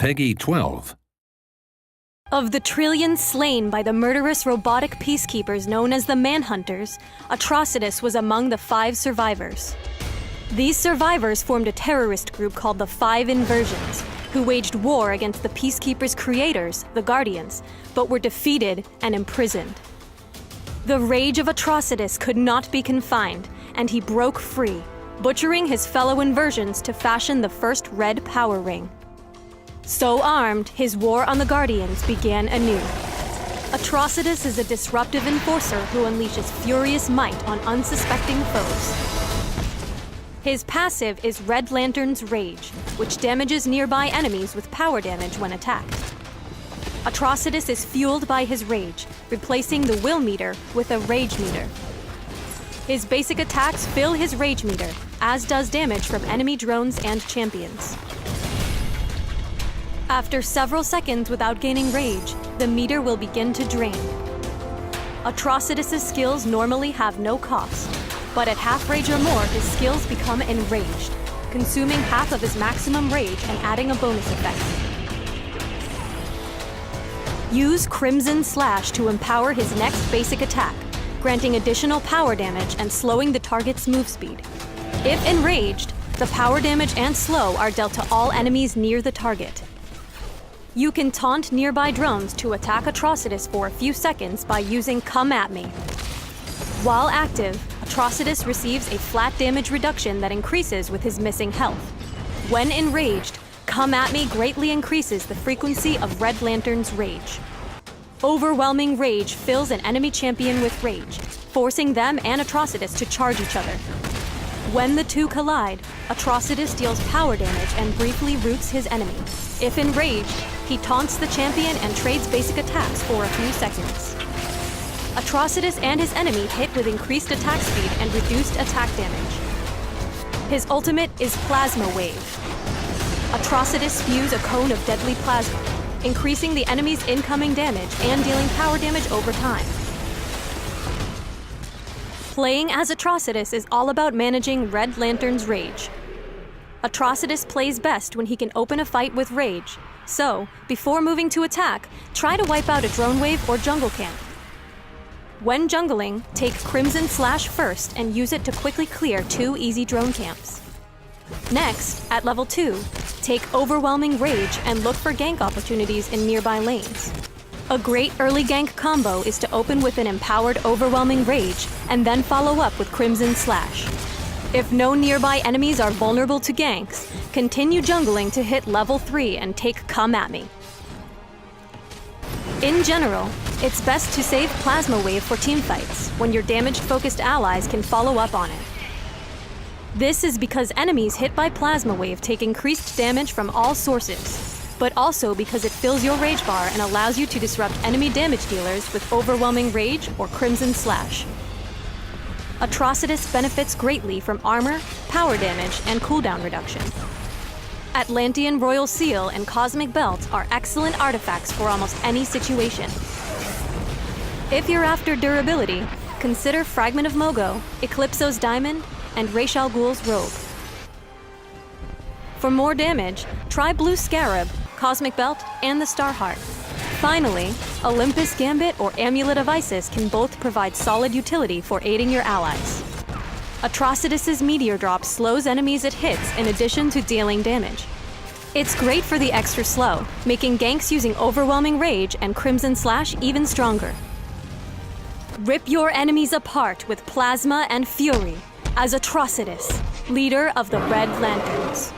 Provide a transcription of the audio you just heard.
Peggy 12. Of the trillions slain by the murderous robotic peacekeepers known as the Manhunters, Atrocitus was among the 5 survivors. These survivors formed a terrorist group called the 5 Inversions, who waged war against the peacekeepers' creators, the Guardians, but were defeated and imprisoned. The rage of Atrocitus could not be confined, and he broke free, butchering his fellow Inversions to fashion the first Red Power Ring. So armed, his war on the Guardians began anew. Atrocitus is a disruptive enforcer who unleashes furious might on unsuspecting foes. His passive is Red Lantern's Rage, which damages nearby enemies with power damage when attacked. Atrocitus is fueled by his rage, replacing the will meter with a rage meter. His basic attacks fill his rage meter, as does damage from enemy drones and champions. After several seconds without gaining rage, the meter will begin to drain. Atrocitus' skills normally have no cost, but at half rage or more, his skills become enraged, consuming half of his maximum rage and adding a bonus effect. Use Crimson Slash to empower his next basic attack, granting additional power damage and slowing the target's move speed. If enraged, the power damage and slow are dealt to all enemies near the target. You can taunt nearby drones to attack Atrocitus for a few seconds by using Come At Me. While active, Atrocitus receives a flat damage reduction that increases with his missing health. When enraged, Come At Me greatly increases the frequency of Red Lantern's rage. Overwhelming Rage fills an enemy champion with rage, forcing them and Atrocitus to charge each other. When the two collide, Atrocitus deals power damage and briefly roots his enemy. If enraged, he taunts the champion and trades basic attacks for a few seconds. Atrocitus and his enemy hit with increased attack speed and reduced attack damage. His ultimate is Plasma Wave. Atrocitus spews a cone of deadly plasma, increasing the enemy's incoming damage and dealing power damage over time. Playing as Atrocitus is all about managing Red Lantern's rage. Atrocitus plays best when he can open a fight with rage, so, before moving to attack, try to wipe out a drone wave or jungle camp. When jungling, take Crimson Slash first and use it to quickly clear 2 easy drone camps. Next, at level 2, take Overwhelming Rage and look for gank opportunities in nearby lanes. A great early gank combo is to open with an empowered Overwhelming Rage and then follow up with Crimson Slash. If no nearby enemies are vulnerable to ganks, continue jungling to hit level 3 and take Come At Me. In general, it's best to save Plasma Wave for teamfights, when your damage-focused allies can follow up on it. This is because enemies hit by Plasma Wave take increased damage from all sources, but also because it fills your rage bar and allows you to disrupt enemy damage dealers with Overwhelming Rage or Crimson Slash. Atrocitus benefits greatly from armor, power damage, and cooldown reduction. Atlantean Royal Seal and Cosmic Belt are excellent artifacts for almost any situation. If you're after durability, consider Fragment of Mogo, Eclipso's Diamond, and Ra's al Ghul's Robe. For more damage, try Blue Scarab, Cosmic Belt, and the Starheart. Finally, Olympus Gambit or Amulet of Isis can both provide solid utility for aiding your allies. Atrocitus' Meteor Drop slows enemies it hits in addition to dealing damage. It's great for the extra slow, making ganks using Overwhelming Rage and Crimson Slash even stronger. Rip your enemies apart with Plasma and Fury as Atrocitus, leader of the Red Lanterns.